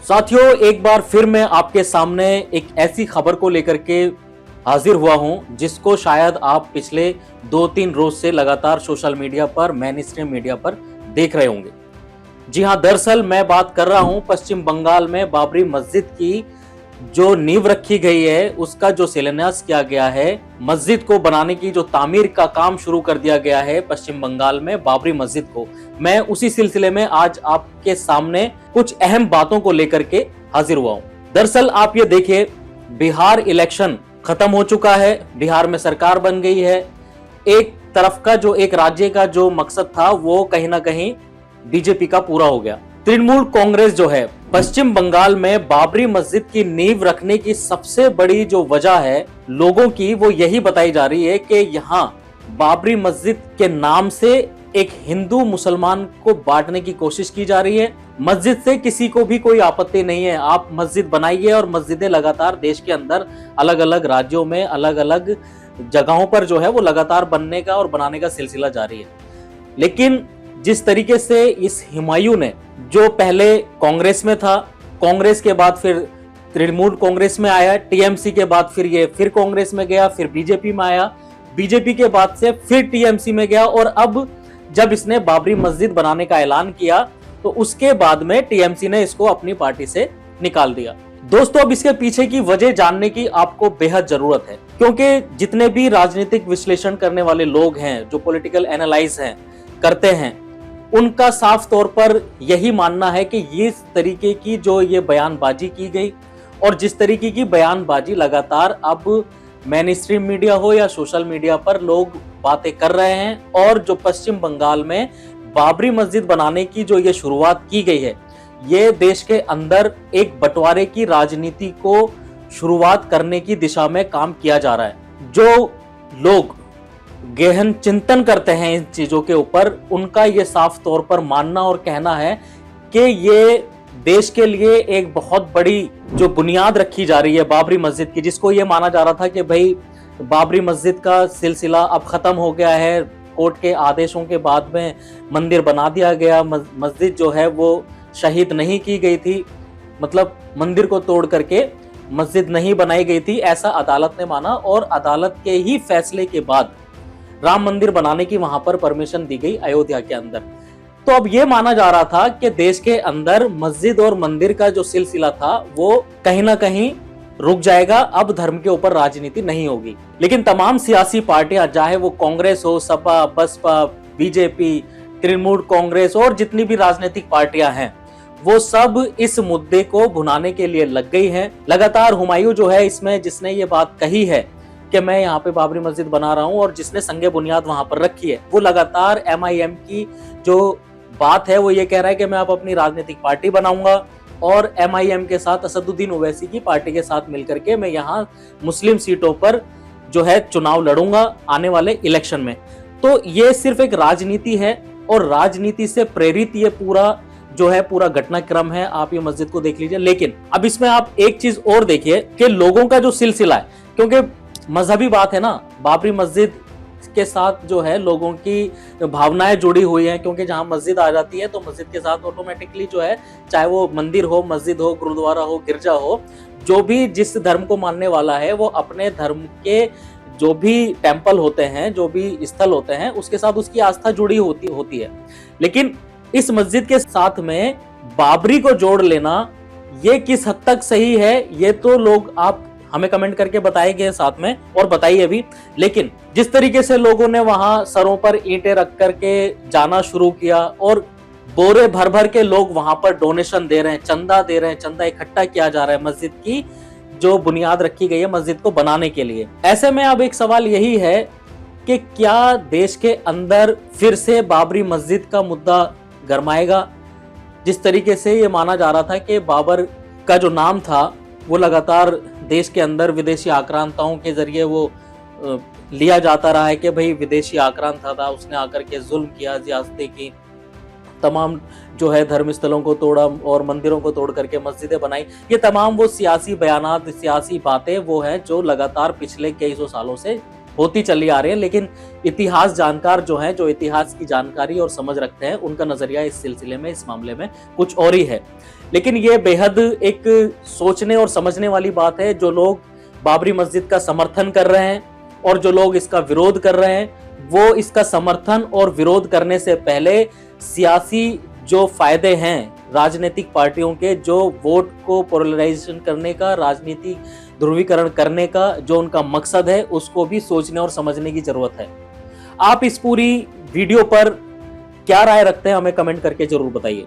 साथियों, एक बार फिर मैं आपके सामने एक ऐसी खबर को लेकर के हाजिर हुआ हूं जिसको शायद आप पिछले 2-3 रोज से लगातार सोशल मीडिया पर, मेन स्ट्रीम मीडिया पर देख रहे होंगे। जी हां, दरअसल मैं बात कर रहा हूं पश्चिम बंगाल में बाबरी मस्जिद की जो नींव रखी गई है, उसका जो शिलान्यास किया गया है, मस्जिद को बनाने की जो तामीर का काम शुरू कर दिया गया है पश्चिम बंगाल में बाबरी मस्जिद को। मैं उसी सिलसिले में आज आपके सामने कुछ अहम बातों को लेकर के हाजिर हुआ हूं। दरअसल आप ये देखिए, बिहार इलेक्शन खत्म हो चुका है, बिहार में सरकार बन गई है। एक तरफ का जो एक राज्य का जो मकसद था वो कहीं ना कहीं बीजेपी का पूरा हो गया। तृणमूल कांग्रेस जो है पश्चिम बंगाल में बाबरी मस्जिद की नींव रखने की सबसे बड़ी जो वजह है लोगों की, वो यही बताई जा रही है कि यहाँ बाबरी मस्जिद के नाम से एक हिंदू मुसलमान को बांटने की कोशिश की जा रही है। मस्जिद से किसी को भी कोई आपत्ति नहीं है, आप मस्जिद बनाइए, और मस्जिदें लगातार देश के अंदर अलग अलग राज्यों में अलग अलग जगहों पर जो है वो लगातार बनने का और बनाने का सिलसिला जारी है। लेकिन जिस तरीके से इस हुमायूं ने, जो पहले कांग्रेस में था, कांग्रेस के बाद फिर तृणमूल कांग्रेस में आया, टीएमसी के बाद फिर ये फिर कांग्रेस में गया, फिर बीजेपी में आया, बीजेपी के बाद से फिर टीएमसी में गया, और अब जब इसने बाबरी मस्जिद बनाने का ऐलान किया तो उसके बाद में टीएमसी ने इसको अपनी पार्टी से निकाल दिया। दोस्तों, अब इसके पीछे की वजह जानने की आपको बेहद जरूरत है, क्योंकि जितने भी राजनीतिक विश्लेषण करने वाले लोग हैं, जो पॉलिटिकल एनालाइज करते हैं, उनका साफ तौर पर यही मानना है कि इस तरीके की जो ये बयानबाजी की गई, और जिस तरीके की बयानबाजी लगातार अब मेन स्ट्रीम मीडिया हो या सोशल मीडिया पर लोग बातें कर रहे हैं, और जो पश्चिम बंगाल में बाबरी मस्जिद बनाने की जो ये शुरुआत की गई है, ये देश के अंदर एक बंटवारे की राजनीति को शुरुआत करने की दिशा में काम किया जा रहा है। जो लोग गहन चिंतन करते हैं इन चीजों के ऊपर, उनका ये साफ तौर पर मानना और कहना है कि ये देश के लिए एक बहुत बड़ी जो बुनियाद रखी जा रही है बाबरी मस्जिद की, जिसको ये माना जा रहा था कि भाई बाबरी मस्जिद का सिलसिला अब खत्म हो गया है, कोर्ट के आदेशों के बाद में मंदिर बना दिया गया, मस्जिद जो है वो शहीद नहीं की गई थी, मतलब मंदिर को तोड़ करके मस्जिद नहीं बनाई गई थी, ऐसा अदालत ने माना, और अदालत के ही फैसले के बाद राम मंदिर बनाने की वहां पर परमिशन दी गई अयोध्या के अंदर। तो अब यह माना जा रहा था कि देश के अंदर मस्जिद और मंदिर का जो सिलसिला था वो कहीं ना कहीं रुक जाएगा, अब धर्म के ऊपर राजनीति नहीं होगी। लेकिन तमाम सियासी पार्टियां, चाहे वो कांग्रेस हो, सपा, बसपा, बीजेपी, तृणमूल कांग्रेस और जितनी भी राजनीतिक पार्टियां हैं, वो सब इस मुद्दे को भुनाने के लिए लग गई हैं। लगातार हुमायूं जो है इसमें, जिसने ये बात कही है कि मैं यहाँ पे बाबरी मस्जिद बना रहा हूँ, और जिसने संगे बुनियाद वहां पर रखी है, वो लगातार एमआईएम की जो बात है वो ये कह रहा है कि मैं अब अपनी राजनीतिक पार्टी बनाऊंगा, और एमआईएम के साथ, असदुद्दीन ओवैसी की पार्टी के साथ मिलकर के मैं यहाँ मुस्लिम सीटों पर जो है चुनाव लड़ूंगा आने वाले इलेक्शन में। तो ये सिर्फ एक राजनीति है, और राजनीति से प्रेरित ये पूरा जो है पूरा घटनाक्रम है। आप ये मस्जिद को देख लीजिए। लेकिन अब इसमें आप एक चीज और देखिए कि लोगों का जो सिलसिला है, क्योंकि मजहबी बात है ना, बाबरी मस्जिद के साथ जो है लोगों की भावनाएं जुड़ी हुई हैं, क्योंकि जहां मस्जिद आ जाती है तो मस्जिद के साथ ऑटोमेटिकली जो है, चाहे वो मंदिर हो, मस्जिद हो, गुरुद्वारा हो, गिरजा हो, जो भी जिस धर्म को मानने वाला है वो अपने धर्म के जो भी टेम्पल होते हैं, जो भी स्थल होते हैं, उसके साथ उसकी आस्था जुड़ी होती है। लेकिन इस मस्जिद के साथ में बाबरी को जोड़ लेना ये किस हद तक सही है, ये तो लोग आप हमें कमेंट करके बताएंगे साथ में, और बताइए भी। लेकिन जिस तरीके से लोगों ने वहां सरों पर ईंटें रख करके जाना शुरू किया, और बोरे भर भर के लोग वहां पर डोनेशन दे रहे हैं, चंदा दे रहे हैं, चंदा इकट्ठा किया जा रहा है मस्जिद की जो बुनियाद रखी गई है मस्जिद को बनाने के लिए। ऐसे में अब एक सवाल यही है कि क्या देश के अंदर फिर से बाबरी मस्जिद का मुद्दा गरमाएगा? जिस तरीके से ये माना जा रहा था कि बाबर का जो नाम था वो लगातार देश के अंदर विदेशी आक्रांताओं के जरिए वो लिया जाता रहा है कि भाई विदेशी आक्रांत था, उसने आकर के जुल्म किया, ज़ियादती की, तमाम जो है धर्म स्थलों को तोड़ा और मंदिरों को तोड़ करके मस्जिदें बनाई। ये तमाम वो सियासी बयानात, सियासी बातें वो हैं जो लगातार पिछले कई सौ सालों से होती चली आ रही है, लेकिन इतिहास जानकार जो हैं, जो इतिहास की जानकारी और समझ रखते हैं, उनका नजरिया इस सिलसिले में, इस मामले में कुछ और ही है। लेकिन ये बेहद एक सोचने और समझने वाली बात है। जो लोग बाबरी मस्जिद का समर्थन कर रहे हैं और जो लोग इसका विरोध कर रहे हैं, वो इसका समर्थन और विरोध करने से पहले सियासी जो फायदे हैं राजनीतिक पार्टियों के, जो वोट को पोलराइजेशन करने का, राजनीति ध्रुवीकरण करने का जो उनका मकसद है, उसको भी सोचने और समझने की जरूरत है। आप इस पूरी वीडियो पर क्या राय रखते हैं, हमें कमेंट करके जरूर बताइए।